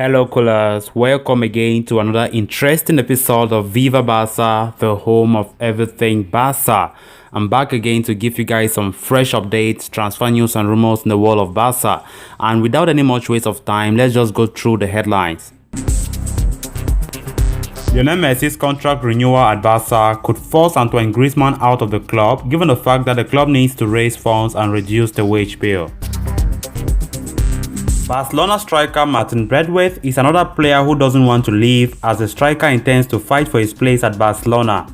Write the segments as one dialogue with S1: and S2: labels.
S1: Hello coolers, welcome again to another interesting episode of Viva Barca, the home of everything Barca. I'm back again to give you guys some fresh updates, transfer news and rumors in the world of Barca. And without any much waste of time, let's just go through the headlines. Lionel Messi's contract renewal at Barca could force Antoine Griezmann out of the club, given the fact that the club needs to raise funds and reduce the wage bill. Barcelona striker Martin Braithwaite is another player who doesn't want to leave, as the striker intends to fight for his place at Barcelona.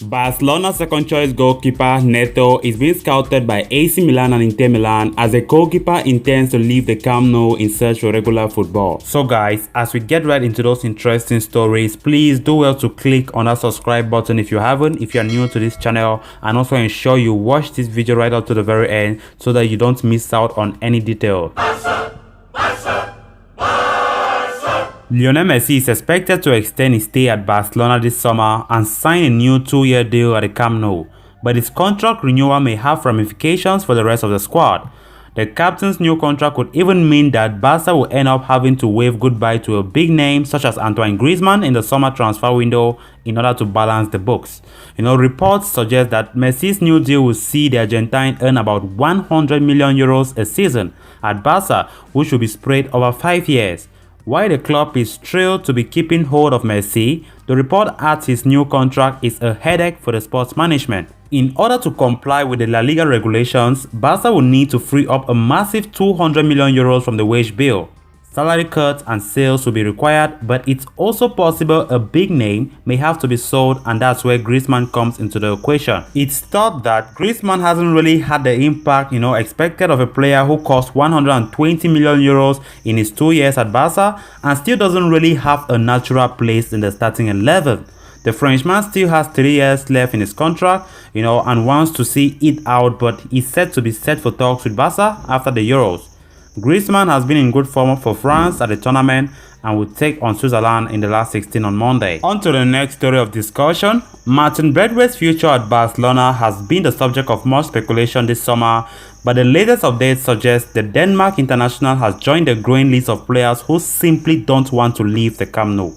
S1: Barcelona's second-choice goalkeeper Neto is being scouted by AC Milan and Inter Milan, as the goalkeeper intends to leave the Camp Nou in search for regular football. So guys, as we get right into those interesting stories, please do well to click on that subscribe button if you haven't, if you are new to this channel, and also ensure you watch this video right up to the very end so that you don't miss out on any detail. Lionel Messi is expected to extend his stay at Barcelona this summer and sign a new 2-year deal at the Camp Nou, but his contract renewal may have ramifications for the rest of the squad. The captain's new contract could even mean that Barca will end up having to wave goodbye to a big name such as Antoine Griezmann in the summer transfer window in order to balance the books. Reports suggest that Messi's new deal will see the Argentine earn about 100 million euros a season at Barca, which will be spread over 5 years. While the club is thrilled to be keeping hold of Messi, the report adds his new contract is a headache for the sports management. In order to comply with the La Liga regulations, Barca will need to free up a massive 200 million euros from the wage bill. Salary cuts and sales will be required, but it's also possible a big name may have to be sold, and that's where Griezmann comes into the equation. It's thought that Griezmann hasn't really had the impact expected of a player who cost 120 million euros in his 2 years at Barca and still doesn't really have a natural place in the starting 11. The Frenchman still has 3 years left in his contract, and wants to see it out, but is said to be set for talks with Barca after the Euros. Griezmann has been in good form for France at the tournament and will take on Switzerland in the last 16 on Monday. On to the next story of discussion. Martin Braithwaite's future at Barcelona has been the subject of much speculation this summer, but the latest update suggests the Denmark international has joined the growing list of players who simply don't want to leave the Camp Nou.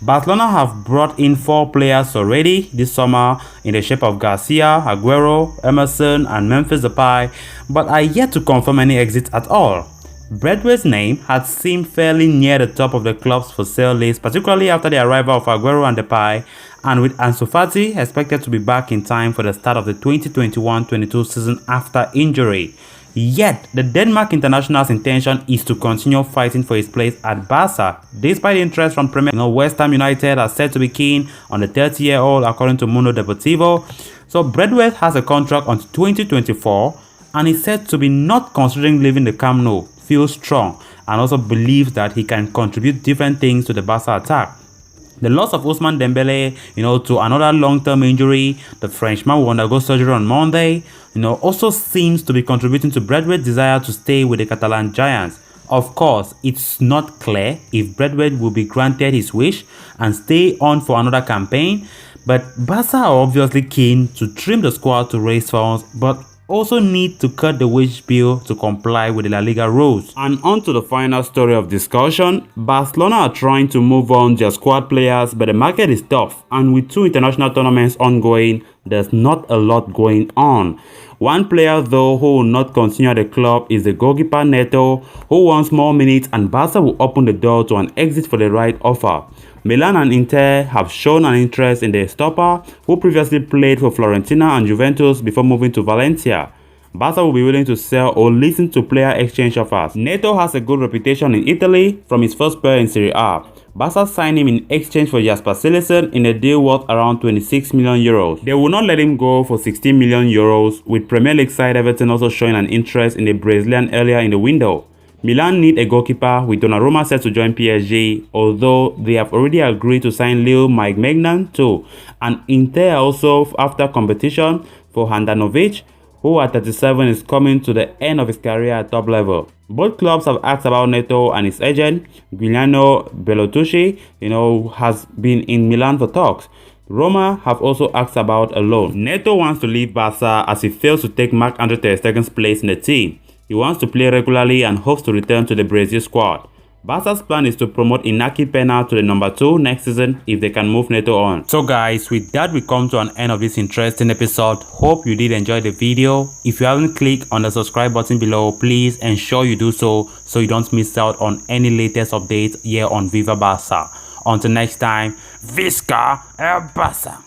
S1: Barcelona have brought in 4 players already this summer in the shape of Garcia, Aguero, Emerson and Memphis Depay, but are yet to confirm any exits at all. Braithwaite's name had seemed fairly near the top of the club's for sale list, particularly after the arrival of Aguero and Depay, and with Ansu Fati expected to be back in time for the start of the 2021-22 season after injury. Yet, the Denmark international's intention is to continue fighting for his place at Barca, despite interest from Premier. West Ham United are said to be keen on the 30-year-old, according to Mundo Deportivo. So Braithwaite has a contract until 2024 and is said to be not considering leaving the Camp Nou, feels strong, and also believes that he can contribute different things to the Barca attack. The loss of Ousmane Dembele, to another long-term injury, the Frenchman will undergo surgery on Monday, also seems to be contributing to Braithwaite's desire to stay with the Catalan Giants. Of course, it's not clear if Braithwaite will be granted his wish and stay on for another campaign, but Barca are obviously keen to trim the squad to raise funds, but also need to cut the wage bill to comply with the La Liga rules. And on to the final story of discussion. Barcelona are trying to move on their squad players, but the market is tough, and with 2 international tournaments ongoing, there's not a lot going on. One player though who will not continue at the club is the goalkeeper Neto, who wants more minutes, and Barca will open the door to an exit for the right offer. Milan and Inter have shown an interest in the stopper, who previously played for Fiorentina and Juventus before moving to Valencia. Barca will be willing to sell or listen to player exchange offers. Neto has a good reputation in Italy from his first spell in Serie A. Barca signed him in exchange for Jasper Cillessen in a deal worth around 26 million euros. They will not let him go for 16 million euros, with Premier League side Everton also showing an interest in the Brazilian earlier in the window. Milan need a goalkeeper, with Donnarumma set to join PSG, although they have already agreed to sign Lille Mike Maignan too. And Inter also after competition for Handanovic, who at 37 is coming to the end of his career at top level. Both clubs have asked about Neto, and his agent, Giuliano Belottucci, has been in Milan for talks. Roma have also asked about a loan. Neto wants to leave Barca as he fails to take Marc-Andre ter Stegen's place in the team. He He wants to play regularly and hopes to return to the Brazil squad. Barca's plan is to promote Inaki Pena to the number 2 next season if they can move Neto on. So guys, with that we come to an end of this interesting episode. Hope you did enjoy the video. If you haven't clicked on the subscribe button below, please ensure you do so you don't miss out on any latest updates here on Viva Barca. Until next time, Visca El Barca.